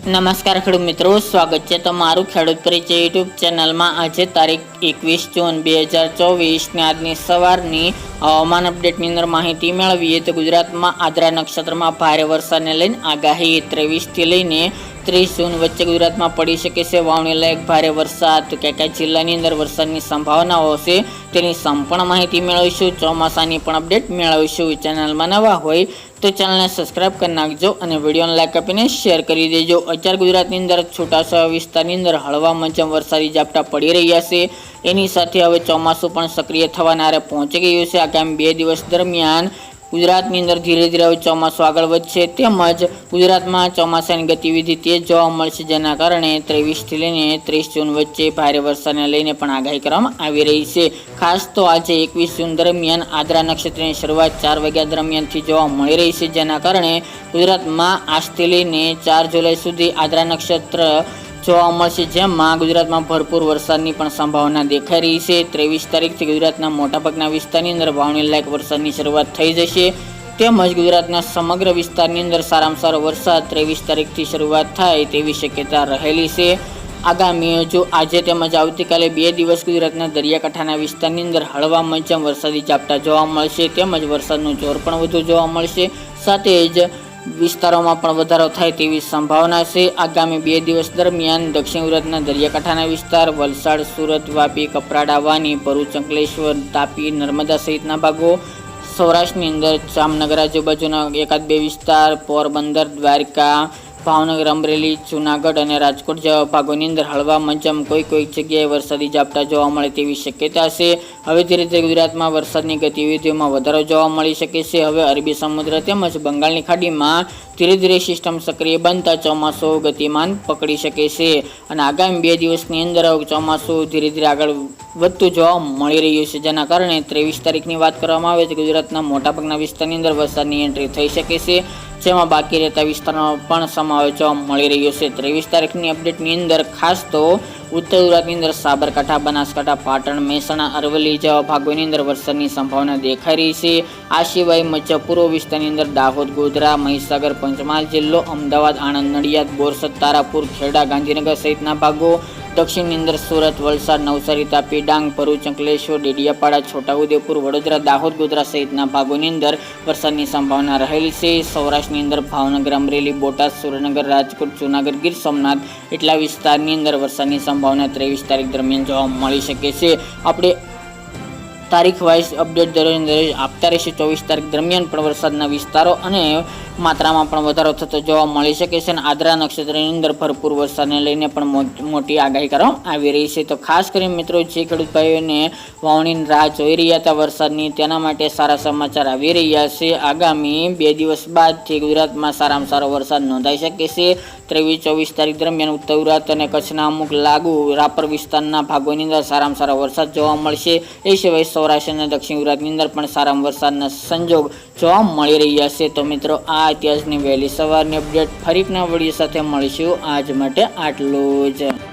નમસ્કાર ખેડૂત મિત્રો, સ્વાગત છે તમારું ખેડૂત પરિચય યુટ્યુબ ચેનલમાં। આજે તારીખ 21 જૂન 2024 ને આજની સવારની હવામાન અપડેટની અંદર માહિતી મેળવીએ તો ગુજરાતમાં આદ્રા નક્ષત્રમાં ભારે વરસાદને લઈને આગાહી 23 થી લઈને 30 જૂન વચ્ચે ગુજરાતમાં પડી શકે છે વાવણી લાયક ભારે વરસાદ। તો કયા જિલ્લાની અંદર વરસાદની સંભાવનાઓ છે તેની સંપૂર્ણ માહિતી મેળવીશું। ચોમાસાની પણ અપડેટ મેળવીશું। ચેનલમાં નવા હોય તો ચેનલને સબસ્ક્રાઇબ કરી નાખજો અને વિડીયોને લાઈક આપીને શેર કરી દેજો। અત્યારે ગુજરાતની અંદર છૂટાછવાયા વિસ્તારની અંદર હળવા મધ્યમ વરસાદી ઝાપટા પડી રહ્યા છે। એની સાથે હવે ચોમાસું પણ સક્રિય થવાના આરે પહોંચી ગયું છે। આગામી 2 દિવસ દરમિયાન ગુજરાતની અંદર ધીરે ધીરે હવે ચોમાસું આગળ વધશે, તેમજ ગુજરાતમાં ચોમાસાની ગતિવિધિ તેજ જોવા મળશે, જેના કારણે 23 થી લઈને 30 જૂન વચ્ચે ભારે વરસાદને લઈને પણ આગાહી કરવામાં આવી રહી છે। ખાસ તો આજે 21 જૂન દરમિયાન આદ્રા નક્ષત્રની શરૂઆત 4 વાગ્યા દરમિયાનથી જોવા મળી રહી છે, જેના કારણે ગુજરાતમાં આજથી લઈને 4 જુલાઈ સુધી આદ્રા નક્ષત્ર જોવા મળશે, જેમાં ગુજરાતમાં ભરપૂર વરસાદની પણ સંભાવના દેખાઈ રહી છે। 23 તારીખથી ગુજરાતના મોટાભાગના વિસ્તારની અંદર વાવણી લાયક વરસાદની શરૂઆત થઈ જશે, તેમજ ગુજરાતના સમગ્ર વિસ્તારની અંદર સારામાં સારો વરસાદ 23 તારીખથી શરૂઆત થાય તેવી શક્યતા રહેલી છે। આગામી આજે તેમજ આવતીકાલે 2 દિવસ ગુજરાતના દરિયાકાંઠાના વિસ્તારની અંદર હળવા મધ્યમ વરસાદી ઝાપટા જોવા મળશે, તેમજ વરસાદનું જોર પણ વધુ જોવા મળશે, સાથે જ વિસ્તારોમાં પણ વધારો થાય તેવી સંભાવના છે। આગામી 2 દિવસ દરમિયાન દક્ષિણ ગુજરાતના દરિયાકાંઠાના વિસ્તાર વલસાડ, સુરત, વાપી, કપરાડા, વાની, ભરૂચ, અંકલેશ્વર, તાપી, નર્મદા સહિતના ભાગો, સૌરાષ્ટ્રની અંદર જામનગર આજુબાજુના 1-2 વિસ્તાર, પોરબંદર, દ્વારકા, ભાવનગર, અમરેલી, જૂનાગઢ અને રાજકોટ જેવા ભાગોની અંદર હળવા મધ્યમ કોઈ જગ્યાએ વરસાદી ઝાપટા જોવા મળે તેવી શક્યતા છે। હવે ધીરે ધીરે ગુજરાતમાં વરસાદની ગતિવિધિઓમાં વધારો જોવા મળી શકે છે। હવે અરબી સમુદ્ર તેમજ બંગાળની ખાડીમાં ધીરે ધીરે સિસ્ટમ સક્રિય બનતા ચોમાસું ગતિમાન પકડી શકે છે અને આગામી 2 દિવસની અંદર ચોમાસું ધીરે ધીરે આગળ વધતું જોવા મળી રહ્યું છે, જેના કારણે 23 તારીખની વાત કરવામાં આવે તો ગુજરાતના મોટાભાગના વિસ્તારની અંદર વરસાદની એન્ટ્રી થઈ શકે છે, જેમાં બાકી રહેતા વિસ્તારનો પણ સમાવેશ જોવા મળી રહ્યો છે। 23 તારીખની અપડેટની અંદર ખાસ તો ઉત્તર ગુજરાતની અંદર સાબરકાંઠા, બનાસકાંઠા, પાટણ, મહેસાણા, અરવલ્લી જેવા ભાગોની અંદર વરસાદની સંભાવના દેખાઈ રહી છે। આ સિવાય મધ્ય પૂર્વ વિસ્તારની અંદર દાહોદ, ગોધરા, મહીસાગર, પંચમહાલ જિલ્લો, અમદાવાદ, આણંદ, નડિયાદ, બોરસદ, તારાપુર, ખેડા, ગાંધીનગર સહિતના ભાગો, દક્ષિણની અંદર સુરત, વલસાડ, નવસારી, તાપી, ડાંગ, ભરૂચ, અંકલેશ્વર, ડેડિયાપાડા, છોટાઉદેપુર, વડોદરા, દાહોદ, ગોધરા સહિતના ભાગોની અંદર વરસાદની સંભાવના રહેલી છે। સૌરાષ્ટ્રની અંદર ભાવનગર, અમરેલી, બોટાદ, સુરેન્દ્રનગર, રાજકોટ, જૂનાગઢ, ગીર સોમનાથ એટલા વિસ્તારની અંદર વરસાદની સંભાવના 23 તારીખ દરમિયાન જોવા મળી શકે છે। આપણે તારીખ વાઇઝ અપડેટ દરરોજ આપતા રહીશું। 24 તારીખ દરમિયાન પણ વરસાદના વિસ્તારો અને માત્રામાં પણ વધારો થતો જોવા મળી શકે છે અને આદ્રા નક્ષત્રની અંદર ભરપૂર વરસાદને લઈને પણ મોટી આગાહી કરવામાં આવી રહી છે। તો ખાસ કરીને મિત્રો, જે ખેડૂત ભાઈઓને વાવણીની રાહ જોઈ રહ્યા હતા વરસાદની, તેના માટે સારા સમાચાર આવી રહ્યા છે। આગામી 2 દિવસ બાદથી ગુજરાતમાં સારામાં સારો વરસાદ નોંધાઈ શકે છે। 23-24 તારીખ દરમિયાન ઉત્તર ગુજરાત અને કચ્છના અમુક લાગુ રાપર વિસ્તારના ભાગોની અંદર સારામાં સારો વરસાદ જોવા મળશે। એ સિવાય સૌરાષ્ટ્ર અને દક્ષિણ ગુજરાતની અંદર પણ સારા વરસાદના સંજોગ જોવા મળી રહ્યા છે। તો મિત્રો, આ અત્યારની વહેલી સવારની અપડેટ, ફરી એકના વિડીયો સાથે મળીશું। આજ માટે આટલું જ।